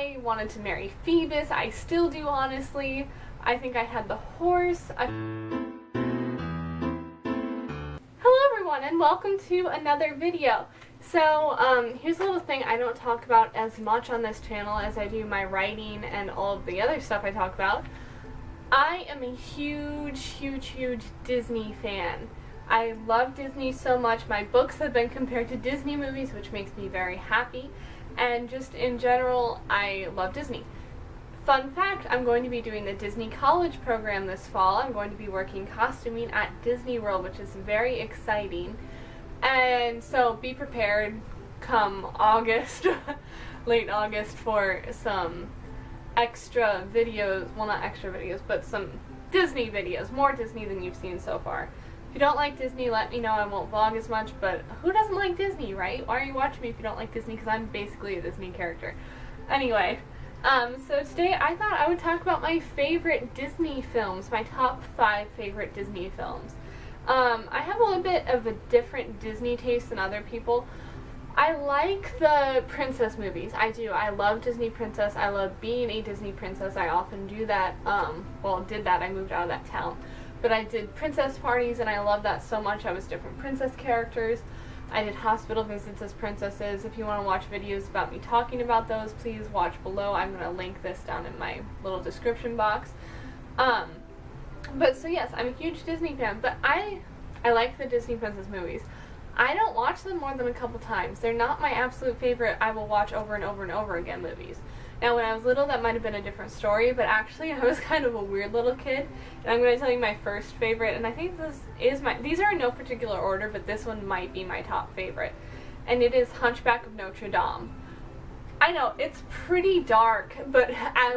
I wanted to marry Phoebus. I still do, honestly. I think I had the horse. Hello everyone and welcome to another video. So here's a little thing I don't talk about as much on this channel as I do my writing and all of the other stuff I talk about. I am a huge Disney fan. I love Disney so much. My books have been compared to Disney movies, which makes me very happy. And just in general, I love Disney. Fun fact, I'm going to be doing the Disney College program this fall. I'm going to be working costuming at Disney World, which is very exciting. And so be prepared come August, late August, for some extra videos. Well, not extra videos, but some Disney videos. More Disney than you've seen so far. If you don't like Disney, let me know. I won't vlog as much, but who doesn't like Disney, right? Why are you watching me if you don't like Disney? Because I'm basically a Disney character. Anyway, so today I thought I would talk about my favorite Disney films, my top 5 favorite Disney films. I have a little bit of a different Disney taste than other people. I like the princess movies. I do. I love Disney princess. I love being a Disney princess. I often do that. Did that. I moved out of that town. But I did princess parties, and I love that so much. I was different princess characters. I did hospital visits as princesses. If you want to watch videos about me talking about those, please watch below. I'm going to link this down in my little description box. So yes, I'm a huge Disney fan, but I like the Disney princess movies. I don't watch them more than a couple times. They're not my absolute favorite I will watch over and over and over again movies. Now, when I was little, that might have been a different story, but actually, I was kind of a weird little kid, and I'm going to tell you my first favorite, and I think these are in no particular order, but this one might be my top favorite, and it is Hunchback of Notre Dame. I know, it's pretty dark, but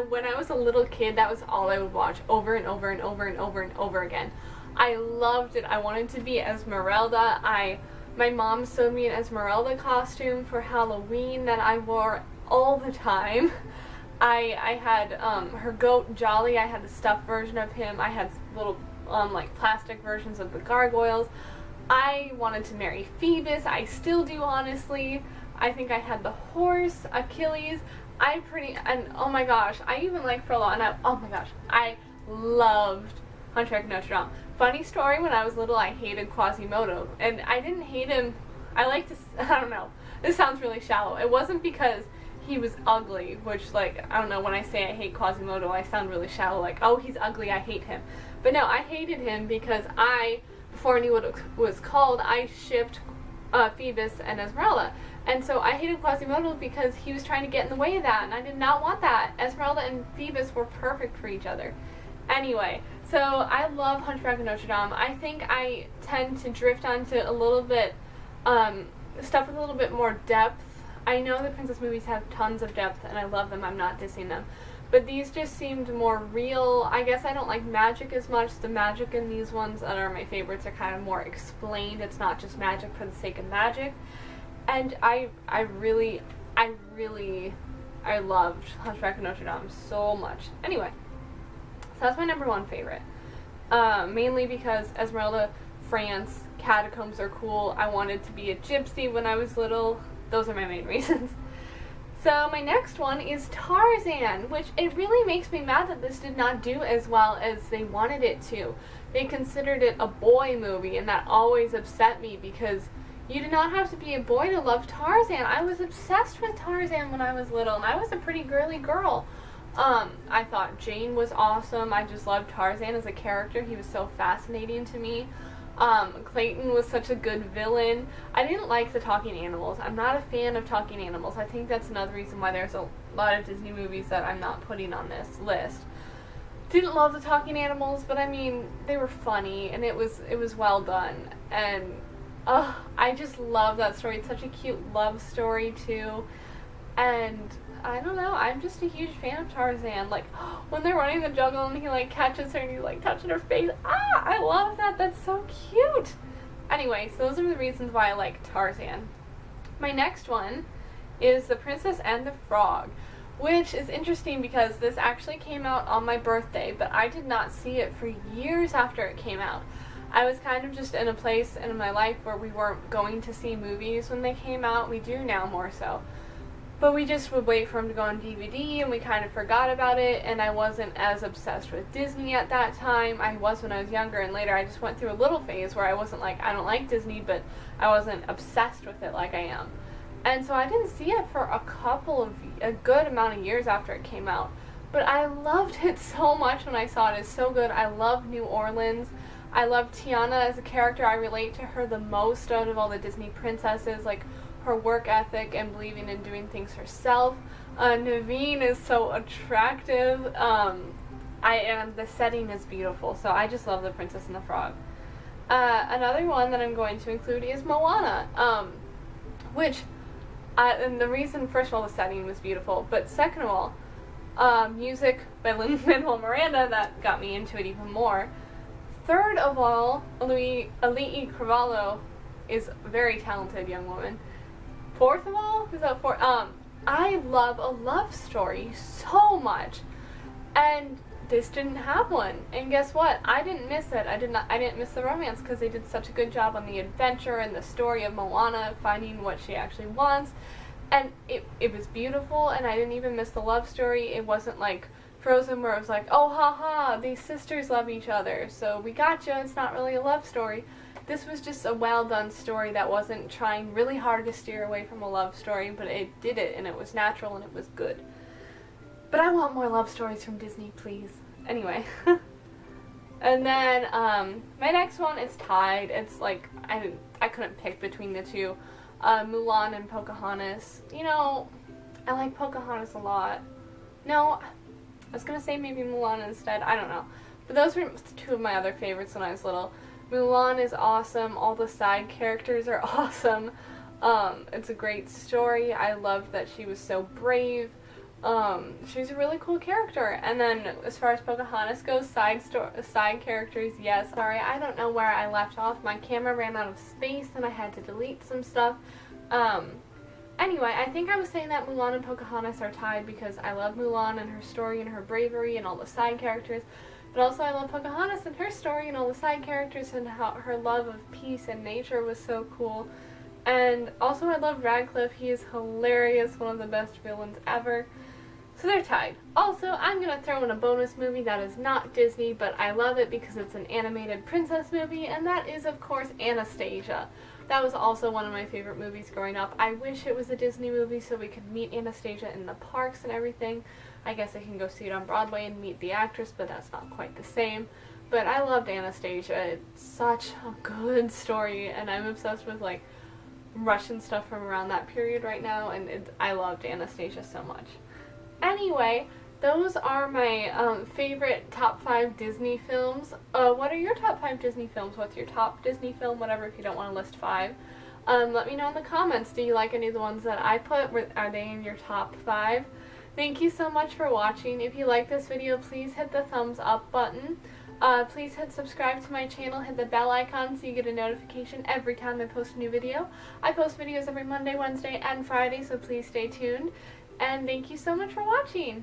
when I was a little kid, that was all I would watch over and over and over and over and over again. I loved it. I wanted to be Esmeralda. My mom sewed me an Esmeralda costume for Halloween that I wore all the time. I had her goat Jolly. I had the stuffed version of him. I had little like plastic versions of the gargoyles. I wanted to marry Phoebus. I still do, honestly. I think I had the horse Achilles. And oh my gosh, I even like Frollo, and oh my gosh, I loved Hunchback of Notre Dame. Funny story, when I was little, I hated Quasimodo, and I didn't hate him. I don't know, this sounds really shallow. It wasn't because he was ugly, which, like, I don't know, when I say I hate Quasimodo, I sound really shallow, like, oh, he's ugly, I hate him. But no, I hated him because before I knew what it was called, I shipped Phoebus and Esmeralda. And so I hated Quasimodo because he was trying to get in the way of that, and I did not want that. Esmeralda and Phoebus were perfect for each other. Anyway, so I love Hunchback of Notre Dame. I think I tend to drift onto a little bit, stuff with a little bit more depth. I know the princess movies have tons of depth, and I love them. I'm not dissing them. But these just seemed more real. I guess I don't like magic as much. The magic in these ones that are my favorites are kind of more explained. It's not just magic for the sake of magic. And I loved Hunchback of Notre Dame so much. Anyway, so that's my number 1 favorite. Mainly because Esmeralda, France, catacombs are cool. I wanted to be a gypsy when I was little. Those are my main reasons. So my next one is Tarzan, which it really makes me mad that this did not do as well as they wanted it to. They considered it a boy movie, and that always upset me because you did not have to be a boy to love Tarzan. I was obsessed with Tarzan when I was little, and I was a pretty girly girl. I thought Jane was awesome. I just loved Tarzan as a character. He was so fascinating to me. Clayton was such a good villain. I didn't like the talking animals. I'm not a fan of talking animals. I think that's another reason why there's a lot of Disney movies that I'm not putting on this list. Didn't love the talking animals, but I mean, they were funny, and it was well done. And I just love that story. It's such a cute love story too. And I don't know, I'm just a huge fan of Tarzan. Like, when they're running the jungle and he, like, catches her and he's, like, touching her face. I love that. That's so cute. Anyway, so those are the reasons why I like Tarzan. My next one is The Princess and the Frog, which is interesting because this actually came out on my birthday, but I did not see it for years after it came out. I was kind of just in a place in my life where we weren't going to see movies when they came out. We do now more so. But we just would wait for him to go on DVD, and we kind of forgot about it, and I wasn't as obsessed with Disney at that time. I was when I was younger, and later I just went through a little phase where I wasn't like, I don't like Disney, but I wasn't obsessed with it like I am. And so I didn't see it for a good amount of years after it came out. But I loved it so much when I saw it. It's so good. I love New Orleans. I love Tiana as a character. I relate to her the most out of all the Disney princesses, like her work ethic and believing in doing things herself. Naveen is so attractive. And the setting is beautiful. So I just love The Princess and the Frog. Another one that I'm going to include is Moana, and the reason, first of all, the setting was beautiful, but second of all, music by Lin-Manuel Miranda, that got me into it even more. Third of all, Ali'i Cravalho is a very talented young woman. Fourth of all, I love a love story so much, and this didn't have one. And guess what? I didn't miss it. I didn't miss the romance because they did such a good job on the adventure and the story of Moana finding what she actually wants. And it was beautiful, and I didn't even miss the love story. It wasn't like Frozen where it was like, oh haha, these sisters love each other, so we gotcha, it's not really a love story. This was just a well done story that wasn't trying really hard to steer away from a love story, but it did it, and it was natural, and it was good. But I want more love stories from Disney, please. Anyway. And then, my next one is tied. It's like, I couldn't pick between the two. Mulan and Pocahontas. You know, I like Pocahontas a lot. No, I was gonna say maybe Mulan instead. I don't know. But those were two of my other favorites when I was little. Mulan is awesome. All the side characters are awesome. It's a great story. I loved that she was so brave. She's a really cool character. And then as far as Pocahontas goes, side characters, yes. Sorry, I don't know where I left off. My camera ran out of space and I had to delete some stuff. Anyway, I think I was saying that Mulan and Pocahontas are tied because I love Mulan and her story and her bravery and all the side characters. But also I love Pocahontas and her story and all the side characters and how her love of peace and nature was so cool. And also I love Radcliffe. He is hilarious, one of the best villains ever. So they're tied. Also, I'm going to throw in a bonus movie that is not Disney, but I love it because it's an animated princess movie, and that is, of course, Anastasia. That was also one of my favorite movies growing up. I wish it was a Disney movie so we could meet Anastasia in the parks and everything. I guess I can go see it on Broadway and meet the actress, but that's not quite the same. But I loved Anastasia. It's such a good story, and I'm obsessed with, like, Russian stuff from around that period right now, and I loved Anastasia so much. Anyway, those are my favorite top 5 Disney films. What are your top 5 Disney films? What's your top Disney film? Whatever, if you don't want to list 5. Let me know in the comments. Do you like any of the ones that I put? Are they in your top 5? Thank you so much for watching. If you like this video, please hit the thumbs up button. Please hit subscribe to my channel, hit the bell icon so you get a notification every time I post a new video. I post videos every Monday, Wednesday, and Friday, so please stay tuned. And thank you so much for watching.